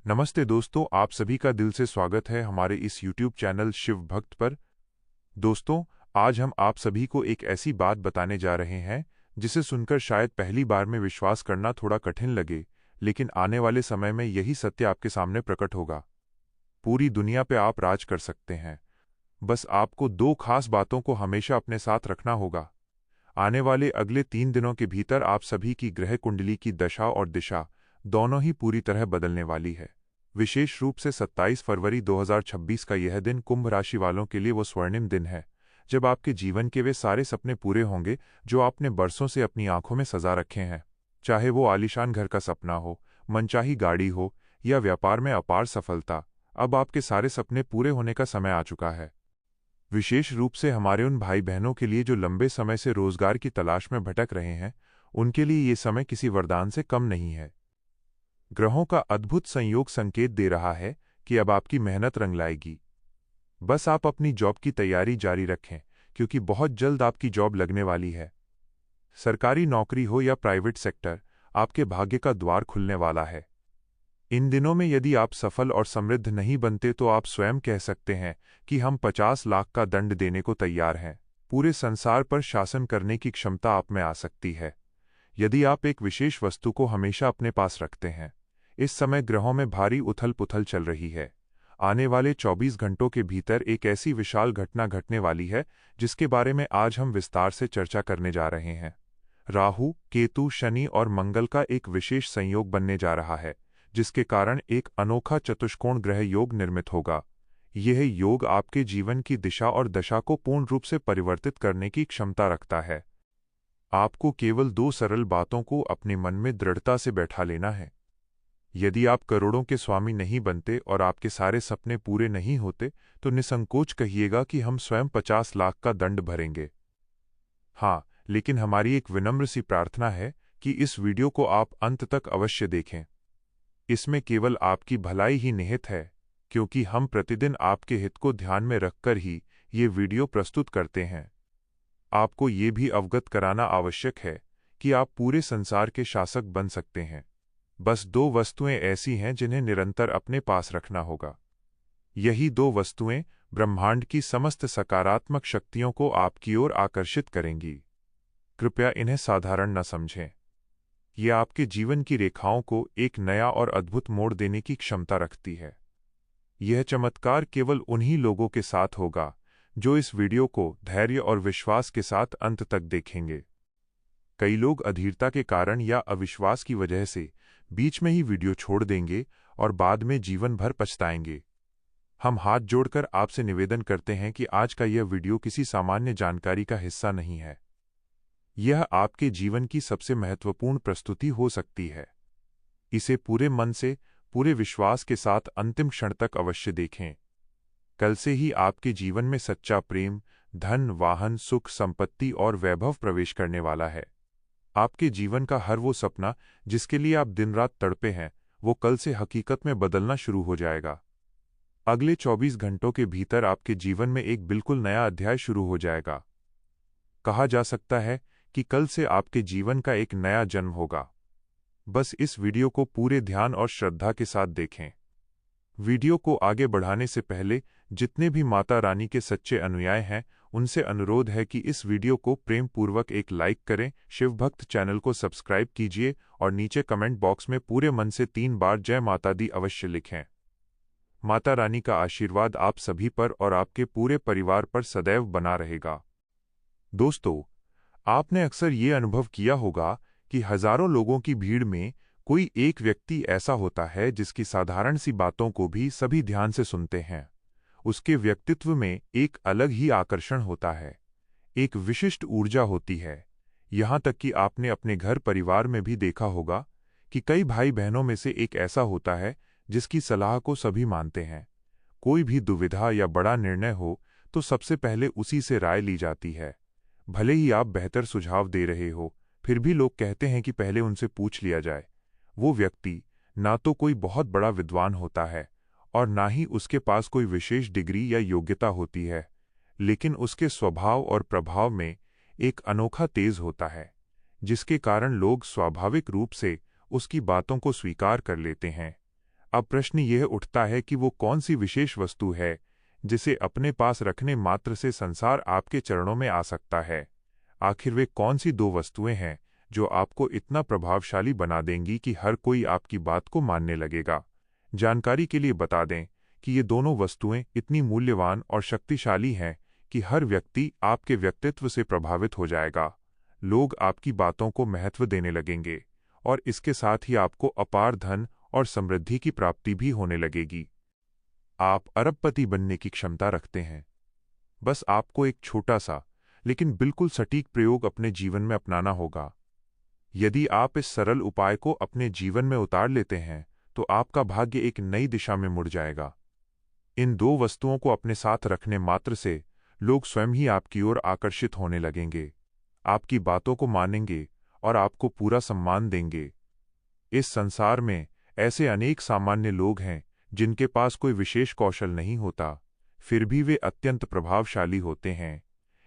नमस्ते दोस्तों, आप सभी का दिल से स्वागत है हमारे इस YouTube चैनल शिव भक्त पर। दोस्तों, आज हम आप सभी को एक ऐसी बात बताने जा रहे हैं जिसे सुनकर शायद पहली बार में विश्वास करना थोड़ा कठिन लगे, लेकिन आने वाले समय में यही सत्य आपके सामने प्रकट होगा। पूरी दुनिया पे आप राज कर सकते हैं, बस आपको दो खास बातों को हमेशा अपने साथ रखना होगा। आने वाले अगले 3 दिनों के भीतर आप सभी की ग्रह कुंडली की दशा और दिशा दोनों ही पूरी तरह बदलने वाली है। विशेष रूप से 27 फरवरी 2026 का यह दिन कुंभ राशि वालों के लिए वो स्वर्णिम दिन है जब आपके जीवन के वे सारे सपने पूरे होंगे जो आपने बरसों से अपनी आंखों में सजा रखे हैं। चाहे वो आलीशान घर का सपना हो, मनचाही गाड़ी हो या व्यापार में अपार सफलता, अब आपके सारे सपने पूरे होने का समय आ चुका है। विशेष रूप से हमारे उन भाई बहनों के लिए जो लंबे समय से रोजगार की तलाश में भटक रहे हैं, उनके लिए ये समय किसी वरदान से कम नहीं है। ग्रहों का अद्भुत संयोग संकेत दे रहा है कि अब आपकी मेहनत रंग लाएगी। बस आप अपनी जॉब की तैयारी जारी रखें, क्योंकि बहुत जल्द आपकी जॉब लगने वाली है। सरकारी नौकरी हो या प्राइवेट सेक्टर, आपके भाग्य का द्वार खुलने वाला है। इन दिनों में यदि आप सफल और समृद्ध नहीं बनते तो आप स्वयं कह सकते हैं कि हम 50 लाख का दंड देने को तैयार हैं। पूरे संसार पर शासन करने की क्षमता आप में आ सकती है यदि आप एक विशेष वस्तु को हमेशा अपने पास रखते हैं। इस समय ग्रहों में भारी उथल पुथल चल रही है। आने वाले 24 घंटों के भीतर एक ऐसी विशाल घटना घटने वाली है जिसके बारे में आज हम विस्तार से चर्चा करने जा रहे हैं। राहु, केतु, शनि और मंगल का एक विशेष संयोग बनने जा रहा है, जिसके कारण एक अनोखा चतुष्कोण ग्रह योग निर्मित होगा। यह योग आपके जीवन की दिशा और दशा को पूर्ण रूप से परिवर्तित करने की क्षमता रखता है। आपको केवल 2 सरल बातों को अपने मन में दृढ़ता से बैठा लेना है। यदि आप करोड़ों के स्वामी नहीं बनते और आपके सारे सपने पूरे नहीं होते, तो निसंकोच कहिएगा कि हम स्वयं 50 लाख का दंड भरेंगे। हाँ, लेकिन हमारी एक विनम्र सी प्रार्थना है कि इस वीडियो को आप अंत तक अवश्य देखें। इसमें केवल आपकी भलाई ही निहित है, क्योंकि हम प्रतिदिन आपके हित को ध्यान में रखकर ही ये वीडियो प्रस्तुत करते हैं। आपको ये भी अवगत कराना आवश्यक है कि आप पूरे संसार के शासक बन सकते हैं। बस 2 वस्तुएं ऐसी हैं जिन्हें निरंतर अपने पास रखना होगा। यही 2 वस्तुएं ब्रह्मांड की समस्त सकारात्मक शक्तियों को आपकी ओर आकर्षित करेंगी। कृपया इन्हें साधारण न समझें। ये आपके जीवन की रेखाओं को एक नया और अद्भुत मोड़ देने की क्षमता रखती है। यह चमत्कार केवल उन्हीं लोगों के साथ होगा जो इस वीडियो को धैर्य और विश्वास के साथ अंत तक देखेंगे। कई लोग अधीरता के कारण या अविश्वास की वजह से बीच में ही वीडियो छोड़ देंगे और बाद में जीवन भर पछताएंगे। हम हाथ जोड़कर आपसे निवेदन करते हैं कि आज का यह वीडियो किसी सामान्य जानकारी का हिस्सा नहीं है। यह आपके जीवन की सबसे महत्वपूर्ण प्रस्तुति हो सकती है। इसे पूरे मन से, पूरे विश्वास के साथ अंतिम क्षण तक अवश्य देखें। कल से ही आपके जीवन में सच्चा प्रेम, धन, वाहन, सुख, संपत्ति और वैभव प्रवेश करने वाला है। आपके जीवन का हर वो सपना जिसके लिए आप दिन रात तड़पे हैं, वो कल से हकीकत में बदलना शुरू हो जाएगा। अगले 24 घंटों के भीतर आपके जीवन में एक बिल्कुल नया अध्याय शुरू हो जाएगा। कहा जा सकता है कि कल से आपके जीवन का एक नया जन्म होगा। बस इस वीडियो को पूरे ध्यान और श्रद्धा के साथ देखें। वीडियो को आगे बढ़ाने से पहले जितने भी माता रानी के सच्चे अनुयायी हैं, उनसे अनुरोध है कि इस वीडियो को प्रेम पूर्वक एक लाइक करें, शिव भक्त चैनल को सब्सक्राइब कीजिए और नीचे कमेंट बॉक्स में पूरे मन से 3 बार जय माता दी अवश्य लिखें। माता रानी का आशीर्वाद आप सभी पर और आपके पूरे परिवार पर सदैव बना रहेगा। दोस्तों, आपने अक्सर ये अनुभव किया होगा कि हजारों लोगों की भीड़ में कोई एक व्यक्ति ऐसा होता है जिसकी साधारण सी बातों को भी सभी ध्यान से सुनते हैं। उसके व्यक्तित्व में एक अलग ही आकर्षण होता है, एक विशिष्ट ऊर्जा होती है। यहाँ तक कि आपने अपने घर परिवार में भी देखा होगा कि कई भाई बहनों में से एक ऐसा होता है जिसकी सलाह को सभी मानते हैं। कोई भी दुविधा या बड़ा निर्णय हो तो सबसे पहले उसी से राय ली जाती है। भले ही आप बेहतर सुझाव दे रहे हो, फिर भी लोग कहते हैं कि पहले उनसे पूछ लिया जाए। वो व्यक्ति ना तो कोई बहुत बड़ा विद्वान होता है और ना ही उसके पास कोई विशेष डिग्री या योग्यता होती है, लेकिन उसके स्वभाव और प्रभाव में एक अनोखा तेज होता है, जिसके कारण लोग स्वाभाविक रूप से उसकी बातों को स्वीकार कर लेते हैं। अब प्रश्न यह उठता है कि वो कौन सी विशेष वस्तु है जिसे अपने पास रखने मात्र से संसार आपके चरणों में आ सकता है। आखिर वे कौन सी दो वस्तुएं हैं जो आपको इतना प्रभावशाली बना देंगी कि हर कोई आपकी बात को मानने लगेगा। जानकारी के लिए बता दें कि ये दोनों वस्तुएं इतनी मूल्यवान और शक्तिशाली हैं कि हर व्यक्ति आपके व्यक्तित्व से प्रभावित हो जाएगा। लोग आपकी बातों को महत्व देने लगेंगे और इसके साथ ही आपको अपार धन और समृद्धि की प्राप्ति भी होने लगेगी। आप अरबपति बनने की क्षमता रखते हैं। बस आपको एक छोटा सा लेकिन बिल्कुल सटीक प्रयोग अपने जीवन में अपनाना होगा। यदि आप इस सरल उपाय को अपने जीवन में उतार लेते हैं तो आपका भाग्य एक नई दिशा में मुड़ जाएगा। इन दो वस्तुओं को अपने साथ रखने मात्र से लोग स्वयं ही आपकी ओर आकर्षित होने लगेंगे, आपकी बातों को मानेंगे और आपको पूरा सम्मान देंगे। इस संसार में ऐसे अनेक सामान्य लोग हैं जिनके पास कोई विशेष कौशल नहीं होता, फिर भी वे अत्यंत प्रभावशाली होते हैं।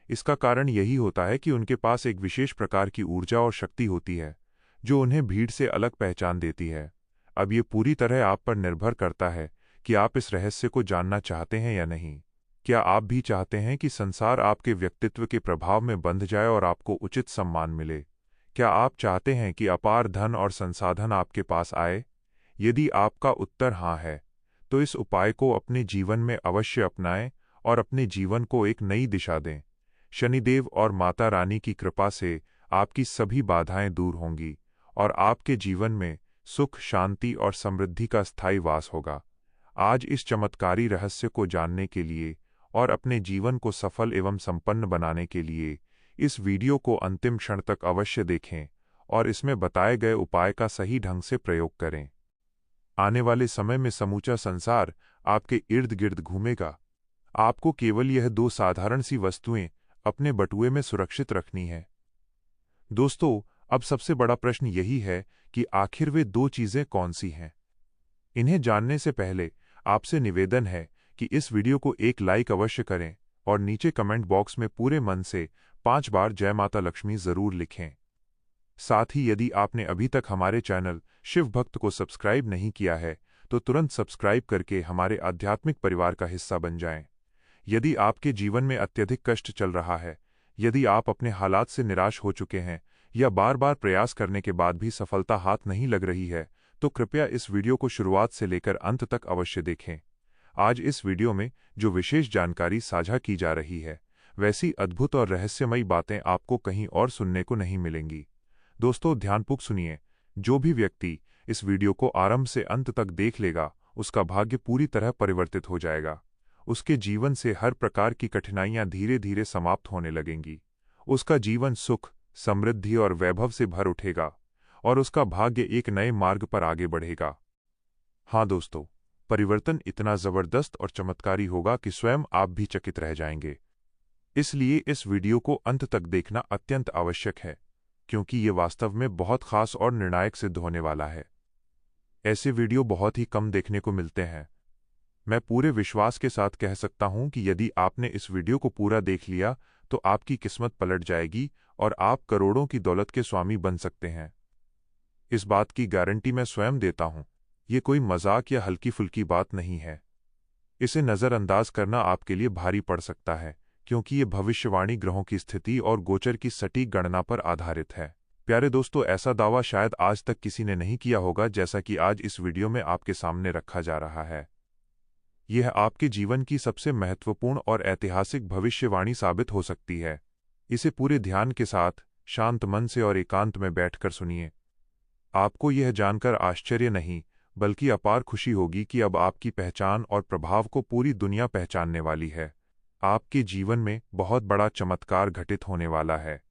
इसका कारण यही होता है कि उनके पास एक विशेष प्रकार की ऊर्जा और शक्ति होती है जो उन्हें भीड़ से अलग पहचान देती है। अब ये पूरी तरह आप पर निर्भर करता है कि आप इस रहस्य को जानना चाहते हैं या नहीं। क्या आप भी चाहते हैं कि संसार आपके व्यक्तित्व के प्रभाव में बंध जाए और आपको उचित सम्मान मिले? क्या आप चाहते हैं कि अपार धन और संसाधन आपके पास आए? यदि आपका उत्तर हाँ है, तो इस उपाय को अपने जीवन में अवश्य अपनाएं और अपने जीवन को एक नई दिशा दें। शनिदेव और माता रानी की कृपा से आपकी सभी बाधाएं दूर होंगी और आपके जीवन में सुख, शांति और समृद्धि का स्थायी वास होगा। आज इस चमत्कारी रहस्य को जानने के लिए और अपने जीवन को सफल एवं संपन्न बनाने के लिए इस वीडियो को अंतिम क्षण तक अवश्य देखें और इसमें बताए गए उपाय का सही ढंग से प्रयोग करें। आने वाले समय में समूचा संसार आपके इर्द गिर्द घूमेगा। आपको केवल यह दो साधारण सी वस्तुएं अपने बटुए में सुरक्षित रखनी है। दोस्तों, अब सबसे बड़ा प्रश्न यही है कि आखिर वे दो चीजें कौन सी हैं? इन्हें जानने से पहले आपसे निवेदन है कि इस वीडियो को एक लाइक अवश्य करें और नीचे कमेंट बॉक्स में पूरे मन से 5 बार जय माता लक्ष्मी जरूर लिखें। साथ ही यदि आपने अभी तक हमारे चैनल शिव भक्त को सब्सक्राइब नहीं किया है तो तुरंत सब्सक्राइब करके हमारे आध्यात्मिक परिवार का हिस्सा बन जाएं। यदि आपके जीवन में अत्यधिक कष्ट चल रहा है, यदि आप अपने हालात से निराश हो चुके हैं या बार बार प्रयास करने के बाद भी सफलता हाथ नहीं लग रही है, तो कृपया इस वीडियो को शुरुआत से लेकर अंत तक अवश्य देखें। आज इस वीडियो में जो विशेष जानकारी साझा की जा रही है, वैसी अद्भुत और रहस्यमयी बातें आपको कहीं और सुनने को नहीं मिलेंगी। दोस्तों, ध्यानपूर्वक सुनिए। जो भी व्यक्ति इस वीडियो को आरंभ से अंत तक देख लेगा, उसका भाग्य पूरी तरह परिवर्तित हो जाएगा। उसके जीवन से हर प्रकार की कठिनाइयां धीरे धीरे समाप्त होने लगेंगी। उसका जीवन सुख, समृद्धि और वैभव से भर उठेगा और उसका भाग्य एक नए मार्ग पर आगे बढ़ेगा। हाँ दोस्तों, परिवर्तन इतना जबरदस्त और चमत्कारी होगा कि स्वयं आप भी चकित रह जाएंगे। इसलिए इस वीडियो को अंत तक देखना अत्यंत आवश्यक है, क्योंकि ये वास्तव में बहुत खास और निर्णायक सिद्ध होने वाला है। ऐसे वीडियो बहुत ही कम देखने को मिलते हैं। मैं पूरे विश्वास के साथ कह सकता हूं कि यदि आपने इस वीडियो को पूरा देख लिया तो आपकी किस्मत पलट जाएगी और आप करोड़ों की दौलत के स्वामी बन सकते हैं। इस बात की गारंटी मैं स्वयं देता हूं। ये कोई मजाक या हल्की फुल्की बात नहीं है। इसे नज़रअंदाज करना आपके लिए भारी पड़ सकता है, क्योंकि ये भविष्यवाणी ग्रहों की स्थिति और गोचर की सटीक गणना पर आधारित है। प्यारे दोस्तों, ऐसा दावा शायद आज तक किसी ने नहीं किया होगा जैसा कि आज इस वीडियो में आपके सामने रखा जा रहा है। यह आपके जीवन की सबसे महत्वपूर्ण और ऐतिहासिक भविष्यवाणी साबित हो सकती है। इसे पूरे ध्यान के साथ, शांत मन से और एकांत में बैठकर सुनिए। आपको यह जानकर आश्चर्य नहीं बल्कि अपार खुशी होगी कि अब आपकी पहचान और प्रभाव को पूरी दुनिया पहचानने वाली है। आपके जीवन में बहुत बड़ा चमत्कार घटित होने वाला है।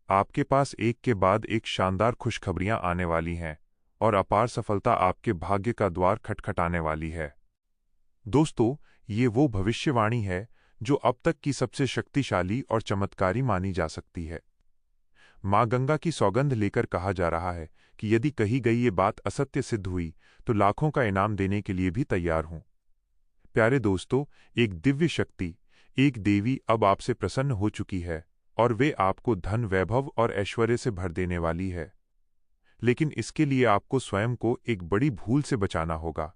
आपके पास एक के बाद एक शानदार खुशखबरियां आने वाली हैं और अपार सफलता आपके भाग्य का द्वार खटखटाने वाली है। दोस्तों, ये वो भविष्यवाणी है जो अब तक की सबसे शक्तिशाली और चमत्कारी मानी जा सकती है। मां गंगा की सौगंध लेकर कहा जा रहा है कि यदि कही गई ये बात असत्य सिद्ध हुई तो लाखों का इनाम देने के लिए भी तैयार हूं। प्यारे दोस्तों, एक दिव्य शक्ति, एक देवी अब आपसे प्रसन्न हो चुकी है और वे आपको धन, वैभव और ऐश्वर्य से भर देने वाली है। लेकिन इसके लिए आपको स्वयं को एक बड़ी भूल से बचाना होगा।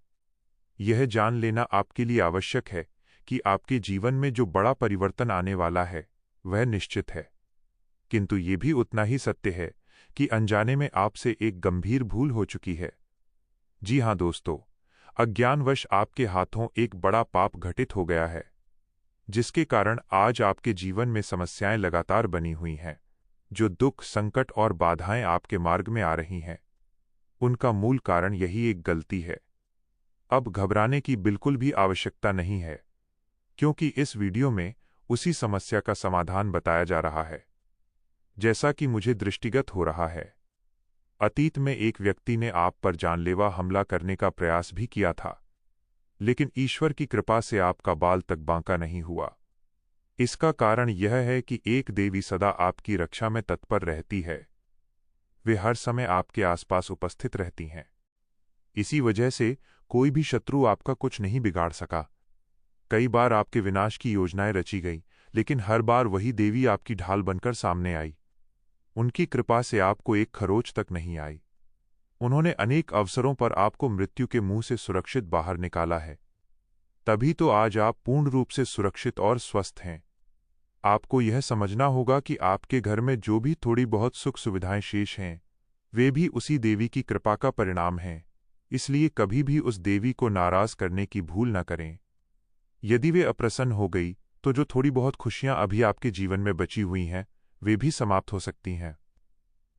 यह जान लेना आपके लिए आवश्यक है कि आपके जीवन में जो बड़ा परिवर्तन आने वाला है वह निश्चित है, किंतु ये भी उतना ही सत्य है कि अनजाने में आपसे एक गंभीर भूल हो चुकी है। जी हाँ दोस्तों, अज्ञानवश आपके हाथों एक बड़ा पाप घटित हो गया है, जिसके कारण आज आपके जीवन में समस्याएं लगातार बनी हुई हैं। जो दुख, संकट और बाधाएं आपके मार्ग में आ रही हैं, उनका मूल कारण यही एक गलती है। अब घबराने की बिल्कुल भी आवश्यकता नहीं है, क्योंकि इस वीडियो में उसी समस्या का समाधान बताया जा रहा है, जैसा कि मुझे दृष्टिगत हो रहा है। अतीत में एक व्यक्ति ने आप पर जानलेवा हमला करने का प्रयास भी किया था, लेकिन ईश्वर की कृपा से आपका बाल तक बांका नहीं हुआ। इसका कारण यह है कि एक देवी सदा आपकी रक्षा में तत्पर रहती है। वे हर समय आपके आसपास उपस्थित रहती हैं। इसी वजह से कोई भी शत्रु आपका कुछ नहीं बिगाड़ सका। कई बार आपके विनाश की योजनाएं रची गई, लेकिन हर बार वही देवी आपकी ढाल बनकर सामने आई। उनकी कृपा से आपको एक खरोच तक नहीं आई। उन्होंने अनेक अवसरों पर आपको मृत्यु के मुंह से सुरक्षित बाहर निकाला है। तभी तो आज आप पूर्ण रूप से सुरक्षित और स्वस्थ हैं। आपको यह समझना होगा कि आपके घर में जो भी थोड़ी बहुत सुख सुविधाएं शेष हैं, वे भी उसी देवी की कृपा का परिणाम हैं। इसलिए कभी भी उस देवी को नाराज करने की भूल न करें। यदि वे अप्रसन्न हो गई, तो जो थोड़ी बहुत खुशियां अभी आपके जीवन में बची हुई हैं, वे भी समाप्त हो सकती हैं।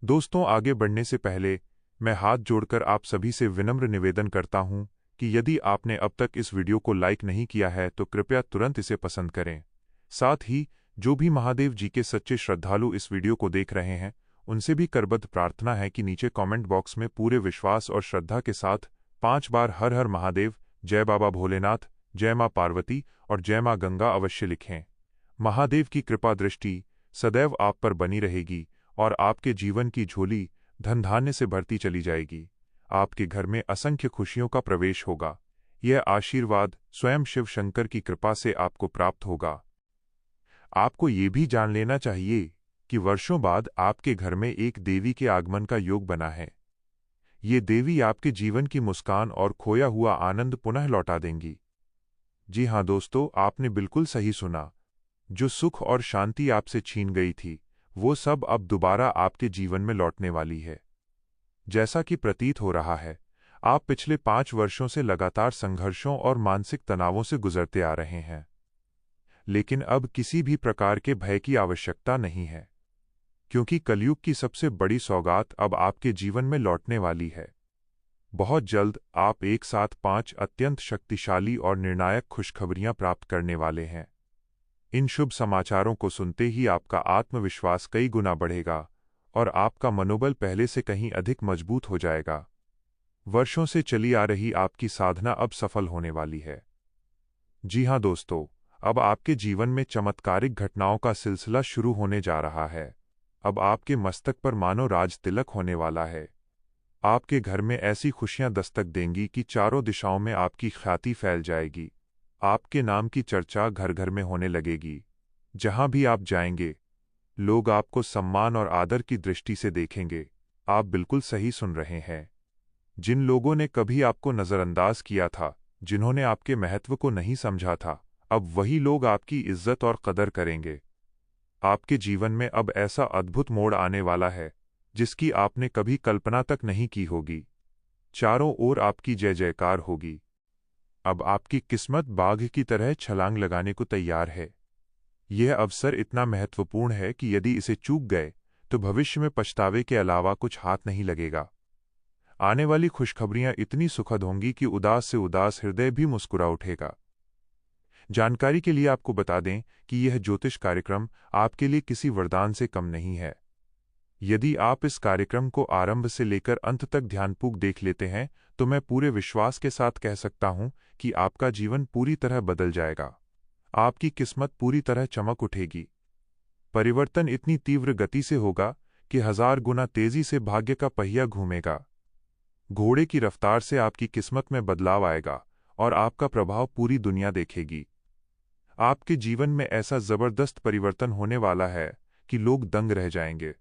दोस्तों, आगे बढ़ने से पहले मैं हाथ जोड़कर आप सभी से विनम्र निवेदन करता हूं कि यदि आपने अब तक इस वीडियो को लाइक नहीं किया है तो कृपया तुरंत इसे पसंद करें। साथ ही जो भी महादेव जी के सच्चे श्रद्धालु इस वीडियो को देख रहे हैं, उनसे भी करबद्ध प्रार्थना है कि नीचे कमेंट बॉक्स में पूरे विश्वास और श्रद्धा के साथ 5 बार हर हर महादेव, जय बाबा भोलेनाथ, जय मां पार्वती और जय मां गंगा अवश्य लिखें। महादेव की कृपा दृष्टि सदैव आप पर बनी रहेगी और आपके जीवन की झोली धन धान्य से भरती चली जाएगी। आपके घर में असंख्य खुशियों का प्रवेश होगा। यह आशीर्वाद स्वयं शिव शंकर की कृपा से आपको प्राप्त होगा। आपको ये भी जान लेना चाहिए कि वर्षों बाद आपके घर में एक देवी के आगमन का योग बना है। ये देवी आपके जीवन की मुस्कान और खोया हुआ आनंद पुनः लौटा देंगी। जी हाँ दोस्तों, आपने बिल्कुल सही सुना। जो सुख और शांति आपसे छीन गई थी, वो सब अब दोबारा आपके जीवन में लौटने वाली है। जैसा कि प्रतीत हो रहा है, आप पिछले 5 वर्षों से लगातार संघर्षों और मानसिक तनावों से गुजरते आ रहे हैं। लेकिन अब किसी भी प्रकार के भय की आवश्यकता नहीं है, क्योंकि कलयुग की सबसे बड़ी सौगात अब आपके जीवन में लौटने वाली है। बहुत जल्द आप एक साथ 5 अत्यंत शक्तिशाली और निर्णायक खुशखबरियां प्राप्त करने वाले हैं। इन शुभ समाचारों को सुनते ही आपका आत्मविश्वास कई गुना बढ़ेगा और आपका मनोबल पहले से कहीं अधिक मजबूत हो जाएगा। वर्षों से चली आ रही आपकी साधना अब सफल होने वाली है। जी हाँ दोस्तों, अब आपके जीवन में चमत्कारिक घटनाओं का सिलसिला शुरू होने जा रहा है। अब आपके मस्तक पर मानो राज तिलक होने वाला है। आपके घर में ऐसी खुशियां दस्तक देंगी कि चारों दिशाओं में आपकी ख्याति फैल जाएगी। आपके नाम की चर्चा घर घर में होने लगेगी। जहां भी आप जाएंगे, लोग आपको सम्मान और आदर की दृष्टि से देखेंगे। आप बिल्कुल सही सुन रहे हैं। जिन लोगों ने कभी आपको नजरअंदाज किया था, जिन्होंने आपके महत्व को नहीं समझा था, अब वही लोग आपकी इज्जत और कदर करेंगे। आपके जीवन में अब ऐसा अद्भुत मोड़ आने वाला है जिसकी आपने कभी कल्पना तक नहीं की होगी। चारों ओर आपकी जय जयकार होगी। अब आपकी किस्मत बाघ की तरह छलांग लगाने को तैयार है। यह अवसर इतना महत्वपूर्ण है कि यदि इसे चूक गए तो भविष्य में पछतावे के अलावा कुछ हाथ नहीं लगेगा। आने वाली खुशखबरियां इतनी सुखद होंगी कि उदास से उदास हृदय भी मुस्कुरा उठेगा। जानकारी के लिए आपको बता दें कि यह ज्योतिष कार्यक्रम आपके लिए किसी वरदान से कम नहीं है। यदि आप इस कार्यक्रम को आरंभ से लेकर अंत तक ध्यानपूर्वक देख लेते हैं, तो मैं पूरे विश्वास के साथ कह सकता हूं कि आपका जीवन पूरी तरह बदल जाएगा। आपकी किस्मत पूरी तरह चमक उठेगी। परिवर्तन इतनी तीव्र गति से होगा कि 1000 गुना तेजी से भाग्य का पहिया घूमेगा। घोड़े की रफ्तार से आपकी किस्मत में बदलाव आएगा और आपका प्रभाव पूरी दुनिया देखेगी। आपके जीवन में ऐसा जबरदस्त परिवर्तन होने वाला है कि लोग दंग रह जाएंगे।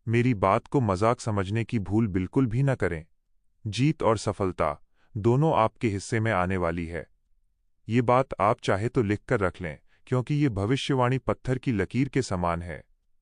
मेरी बात को मजाक समझने की भूल बिल्कुल भी न करें। जीत और सफलता दोनों आपके हिस्से में आने वाली है। ये बात आप चाहे तो लिखकर रख लें, क्योंकि ये भविष्यवाणी पत्थर की लकीर के समान है।